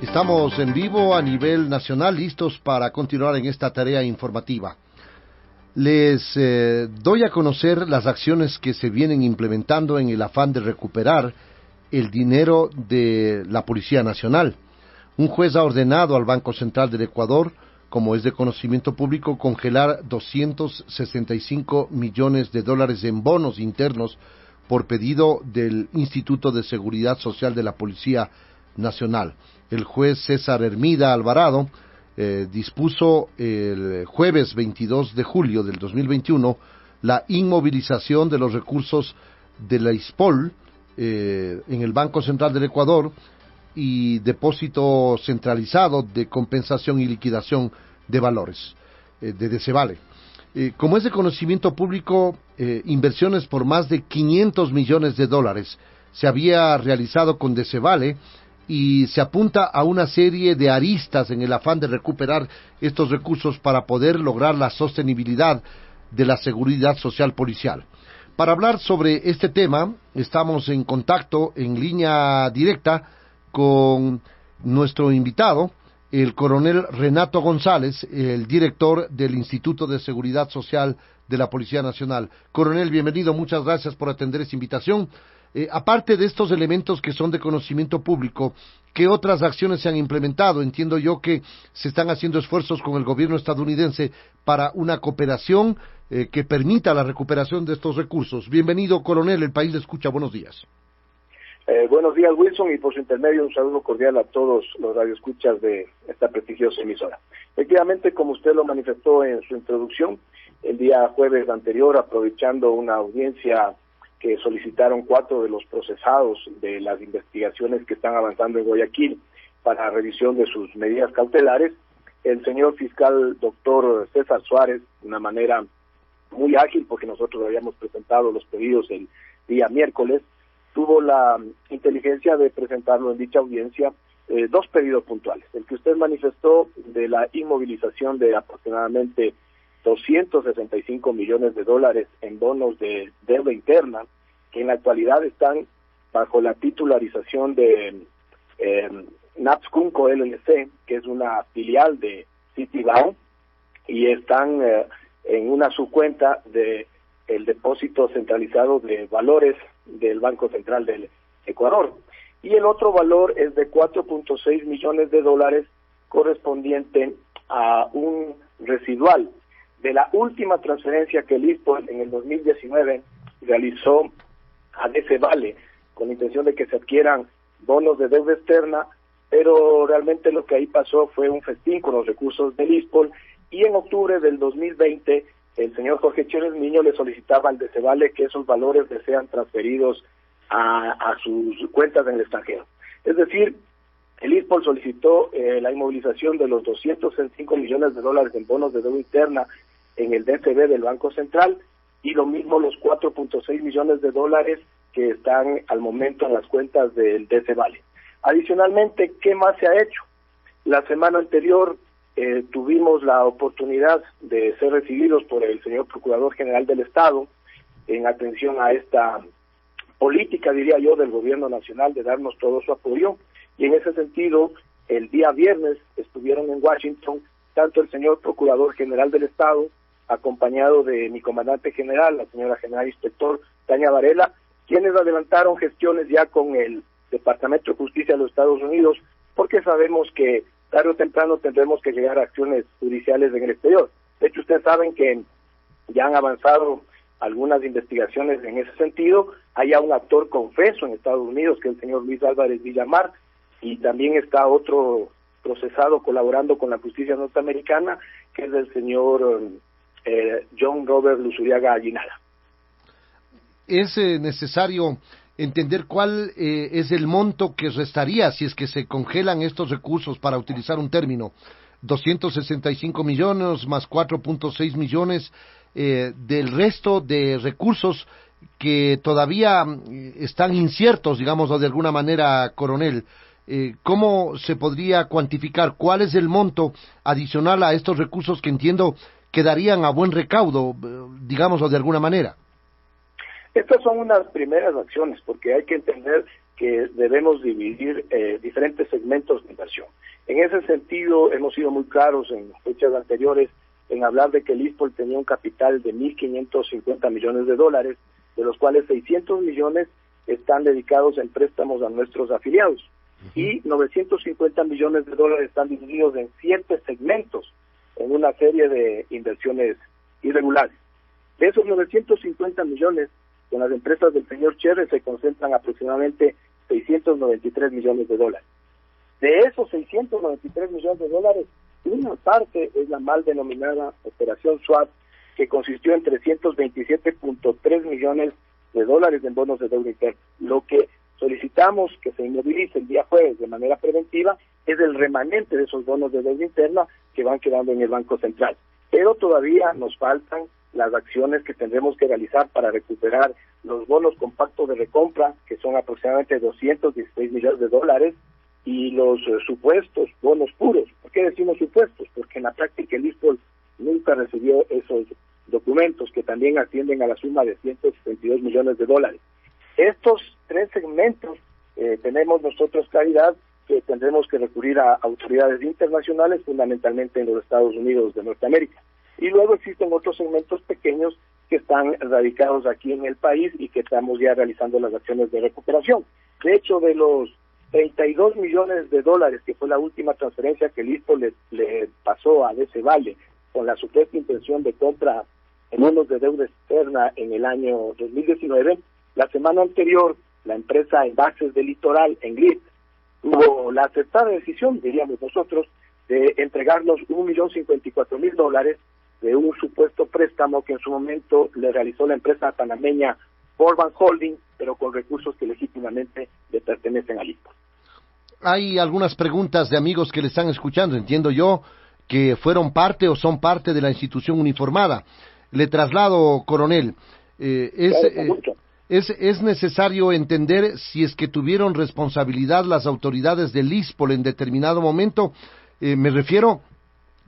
Estamos en vivo a nivel nacional, listos para continuar en esta tarea informativa. Les doy a conocer las acciones que se vienen implementando en el afán de recuperar el dinero de la Policía Nacional. Un juez ha ordenado al Banco Central del Ecuador, como es de conocimiento público, congelar 265 millones de dólares en bonos internos por pedido del Instituto de Seguridad Social de la Policía Nacional. El juez César Hermida Alvarado dispuso el jueves 22 de julio del 2021 la inmovilización de los recursos de la ISPOL en el Banco Central del Ecuador y depósito centralizado de compensación y liquidación de valores, de Decevale. Como es de conocimiento público, inversiones por más de 500 millones de dólares se había realizado con Decevale y se apunta a una serie de aristas en el afán de recuperar estos recursos para poder lograr la sostenibilidad de la seguridad social policial. Para hablar sobre este tema, estamos en contacto en línea directa con nuestro invitado, el coronel Renato González, el director del Instituto de Seguridad Social de la Policía Nacional. Coronel, bienvenido, muchas gracias por atender esta invitación. Aparte de estos elementos que son de conocimiento público, ¿qué otras acciones se han implementado? Entiendo yo que se están haciendo esfuerzos con el gobierno estadounidense para una cooperación que permita la recuperación de estos recursos. Bienvenido, coronel, el país le escucha, buenos días. Buenos días, Wilson, y por su intermedio un saludo cordial a todos los radioescuchas de esta prestigiosa emisora. Efectivamente, como usted lo manifestó en su introducción, el día jueves anterior, aprovechando una audiencia que solicitaron 4 de los procesados de las investigaciones que están avanzando en Guayaquil para revisión de sus medidas cautelares, el señor fiscal doctor César Suárez, de una manera muy ágil, porque nosotros habíamos presentado los pedidos el día miércoles, tuvo la inteligencia de presentarlo en dicha audiencia 2 pedidos puntuales. El que usted manifestó de la inmovilización de aproximadamente 265 millones de dólares en bonos de deuda interna, que en la actualidad están bajo la titularización de Napscunco LLC, que es una filial de Citibao, y están en una subcuenta de el depósito centralizado de valores del Banco Central del Ecuador. Y el otro valor es de 4.6 millones de dólares correspondiente a un residual de la última transferencia que el ISPOL en el 2019 realizó a Decevale con la intención de que se adquieran bonos de deuda externa, pero realmente lo que ahí pasó fue un festín con los recursos del ISPOL, y en octubre del 2020 el señor Jorge Chávez Niño le solicitaba al Decevale que esos valores le sean transferidos a sus cuentas en el extranjero. Es decir, el ISPOL solicitó la inmovilización de los 205 millones de dólares en bonos de deuda interna en el DCB del Banco Central, y lo mismo los 4.6 millones de dólares que están al momento en las cuentas del Decevale. Adicionalmente, ¿qué más se ha hecho? La semana anterior tuvimos la oportunidad de ser recibidos por el señor Procurador General del Estado en atención a esta política, diría yo, del Gobierno Nacional de darnos todo su apoyo, y en ese sentido, el día viernes estuvieron en Washington tanto el señor Procurador General del Estado, acompañado de mi comandante general, la señora General Inspector Tania Varela, quienes adelantaron gestiones ya con el Departamento de Justicia de los Estados Unidos, porque sabemos que tarde o temprano tendremos que llegar a acciones judiciales en el exterior. De hecho, ustedes saben que ya han avanzado algunas investigaciones en ese sentido. Hay ya un actor confeso en Estados Unidos, que es el señor Luis Álvarez Villamar, y también está otro procesado colaborando con la justicia norteamericana, que es el señor John Robert Luzuriaga Aguinaga. Es necesario entender cuál es el monto que restaría si es que se congelan estos recursos, para utilizar un término, 265 millones más 4.6 millones del resto de recursos que todavía están inciertos, digamos, de alguna manera, coronel. ¿Cómo se podría cuantificar cuál es el monto adicional a estos recursos que entiendo quedarían a buen recaudo, digámoslo de alguna manera? Estas son unas primeras acciones, porque hay que entender que debemos dividir diferentes segmentos de inversión. En ese sentido, hemos sido muy claros en fechas anteriores en hablar de que el ISPOL tenía un capital de 1.550 millones de dólares, de los cuales 600 millones están dedicados en préstamos a nuestros afiliados y 950 millones de dólares están divididos en 7 segmentos en una serie de inversiones irregulares. De esos 950 millones, con las empresas del señor Cherres se concentran aproximadamente 693 millones de dólares. De esos 693 millones de dólares, una parte es la mal denominada Operación SWAT, que consistió en 327.3 millones de dólares en bonos de deuda interna. Lo que solicitamos que se inmovilice el día jueves de manera preventiva es el remanente de esos bonos de deuda interna que van quedando en el Banco Central. Pero todavía nos faltan las acciones que tendremos que realizar para recuperar los bonos con pacto de recompra, que son aproximadamente 216 millones de dólares, y los supuestos bonos puros. ¿Por qué decimos supuestos? Porque en la práctica el ISPOL nunca recibió esos documentos, que también ascienden a la suma de 162 millones de dólares. Estos 3 segmentos tenemos nosotros claridad que tendremos que recurrir a autoridades internacionales, fundamentalmente en los Estados Unidos de Norteamérica. Y luego existen otros segmentos pequeños que están radicados aquí en el país y que estamos ya realizando las acciones de recuperación. De hecho, de los 32 millones de dólares, que fue la última transferencia que el ISPOL le pasó a DC Vale con la supuesta intención de compra en bonos de deuda externa en el año 2019, la semana anterior, la empresa Envases del Litoral, Englit, tuvo la acertada decisión, diríamos nosotros, de entregarnos $1.054.000 de un supuesto préstamo que en su momento le realizó la empresa panameña Forban Holding, pero con recursos que legítimamente le pertenecen al ISPOL. Hay algunas preguntas de amigos que le están escuchando, entiendo yo, que fueron parte o son parte de la institución uniformada. Le traslado, coronel, es necesario entender si es que tuvieron responsabilidad las autoridades del ISPOL en determinado momento. Me refiero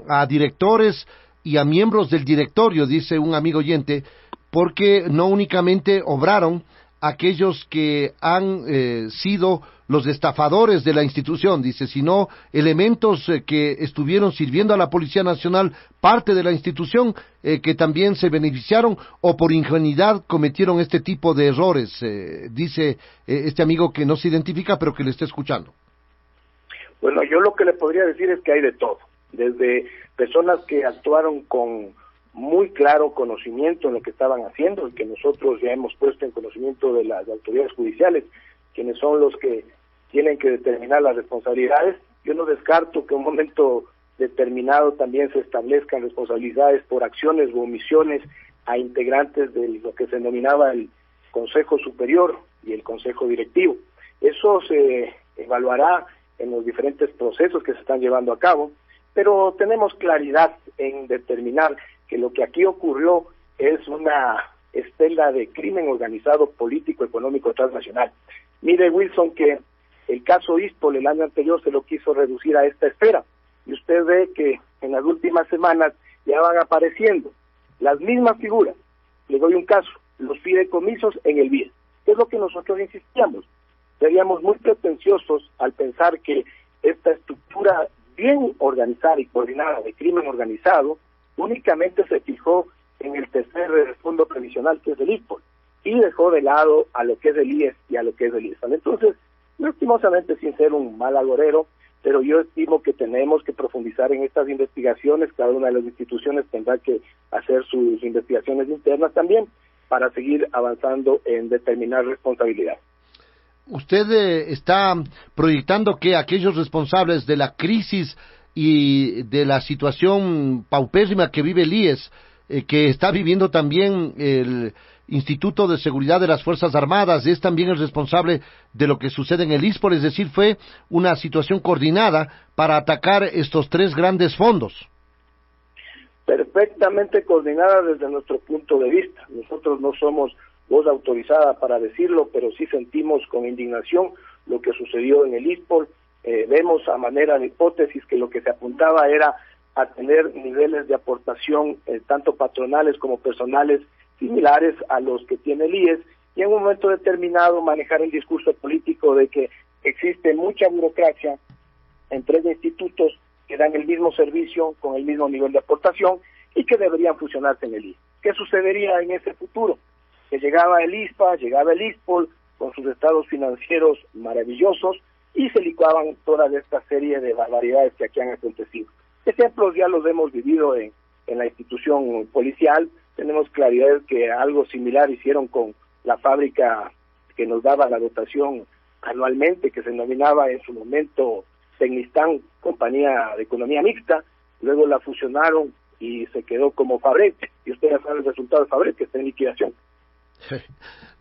a directores y a miembros del directorio, dice un amigo oyente, porque no únicamente obraron aquellos que han sido los estafadores de la institución, dice, sino elementos que estuvieron sirviendo a la Policía Nacional, parte de la institución, que también se beneficiaron o por ingenuidad cometieron este tipo de errores, dice este amigo que no se identifica pero que le está escuchando. Bueno, yo lo que le podría decir es que hay de todo, desde personas que actuaron con muy claro conocimiento en lo que estaban haciendo y que nosotros ya hemos puesto en conocimiento de las autoridades judiciales, quienes son los que tienen que determinar las responsabilidades. Yo no descarto que en un momento determinado también se establezcan responsabilidades por acciones u omisiones a integrantes de lo que se denominaba el Consejo Superior y el Consejo Directivo. Eso se evaluará en los diferentes procesos que se están llevando a cabo, pero tenemos claridad en determinar que lo que aquí ocurrió es una estela de crimen organizado político, económico, transnacional. Mire, Wilson, que el caso ISPOL el año anterior se lo quiso reducir a esta esfera, y usted ve que en las últimas semanas ya van apareciendo las mismas figuras. Le doy un caso, los fideicomisos en el BID. ¿Qué es lo que nosotros insistíamos? Seríamos muy pretenciosos al pensar que esta estructura bien organizada y coordinada de crimen organizado únicamente se fijó en el tercer fondo previsional, que es el ISPOL, y dejó de lado a lo que es el IES y a lo que es el ISPOL. Entonces, lastimosamente, sin ser un mal agorero, pero yo estimo que tenemos que profundizar en estas investigaciones. Cada una de las instituciones tendrá que hacer sus investigaciones internas también para seguir avanzando en determinar responsabilidad. Usted está proyectando que aquellos responsables de la crisis y de la situación paupérrima que vive el IES, que está viviendo también el Instituto de Seguridad de las Fuerzas Armadas, es también el responsable de lo que sucede en el ISPOL, es decir, fue una situación coordinada para atacar estos 3 grandes fondos. Perfectamente coordinada desde nuestro punto de vista. Nosotros no somos voz autorizada para decirlo, pero sí sentimos con indignación lo que sucedió en el ISPOL. Vemos a manera de hipótesis que lo que se apuntaba era a tener niveles de aportación tanto patronales como personales similares a los que tiene el IES, y en un momento determinado manejar el discurso político de que existe mucha burocracia en 3 institutos que dan el mismo servicio con el mismo nivel de aportación y que deberían fusionarse en el ISPA. ¿Qué sucedería en ese futuro? Que llegaba el ISPA, llegaba el ISPOL con sus estados financieros maravillosos y se licuaban toda esta serie de barbaridades que aquí han acontecido. Ejemplos ya los hemos vivido en la institución policial. Tenemos claridad que algo similar hicieron con la fábrica que nos daba la dotación anualmente, que se denominaba en su momento Tecnistán, compañía de economía mixta. Luego la fusionaron y se quedó como Fabrec, y usted ya sabe el resultado de Fabrec, que está en liquidación.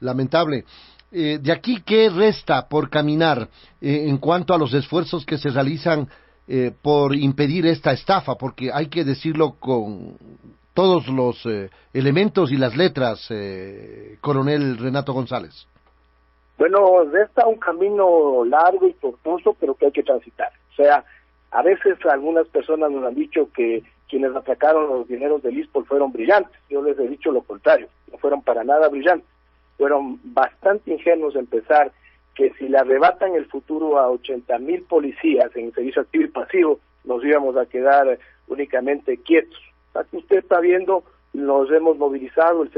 Lamentable. De aquí, ¿qué resta por caminar en cuanto a los esfuerzos que se realizan por impedir esta estafa? Porque hay que decirlo con todos los elementos y las letras, coronel Renato González. Bueno, resta un camino largo y tortuoso, pero que hay que transitar. O sea, a veces algunas personas nos han dicho que quienes atracaron los dineros del ISPOL fueron brillantes. Yo les he dicho lo contrario, no fueron para nada brillantes. Fueron bastante ingenuos en pensar que si le arrebatan el futuro a 80,000 policías en servicio activo y pasivo, nos íbamos a quedar únicamente quietos. Aquí usted está viendo, nos hemos movilizado el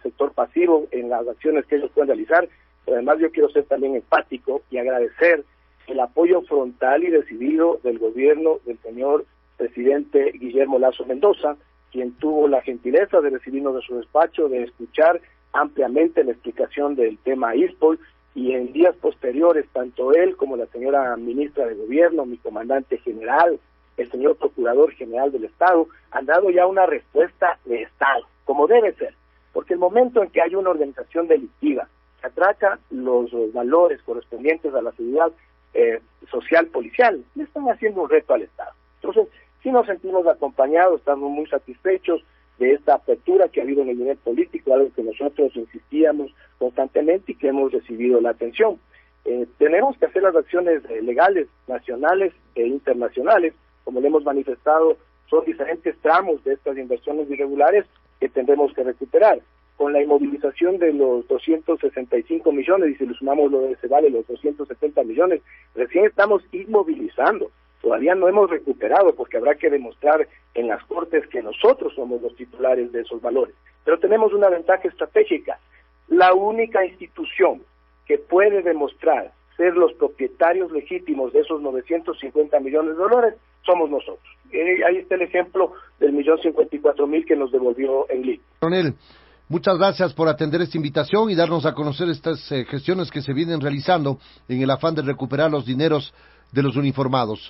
sector pasivo en las acciones que ellos pueden realizar, pero además yo quiero ser también empático y agradecer el apoyo frontal y decidido del gobierno del señor presidente Guillermo Lasso Mendoza, quien tuvo la gentileza de recibirnos de su despacho, de escuchar ampliamente la explicación del tema ISPOL, y en días posteriores, tanto él como la señora ministra de Gobierno, mi comandante general, el señor Procurador General del Estado, han dado ya una respuesta de Estado, como debe ser, porque el momento en que hay una organización delictiva que atraca los valores correspondientes a la seguridad social policial, le están haciendo un reto al Estado. Entonces, sí nos sentimos acompañados, estamos muy satisfechos de esta apertura que ha habido en el nivel político, algo que nosotros insistíamos constantemente y que hemos recibido la atención. Tenemos que hacer las acciones legales, nacionales e internacionales, como le hemos manifestado, son diferentes tramos de estas inversiones irregulares que tendremos que recuperar. Con la inmovilización de los 265 millones, y si le sumamos lo de Cevale, los 270 millones, recién estamos inmovilizando. Todavía no hemos recuperado porque habrá que demostrar en las cortes que nosotros somos los titulares de esos valores. Pero tenemos una ventaja estratégica. La única institución que puede demostrar ser los propietarios legítimos de esos 950 millones de dólares somos nosotros. Ahí está el ejemplo del 1.054.000 que nos devolvió en Lima. Coronel, muchas gracias por atender esta invitación y darnos a conocer estas gestiones que se vienen realizando en el afán de recuperar los dineros de los uniformados.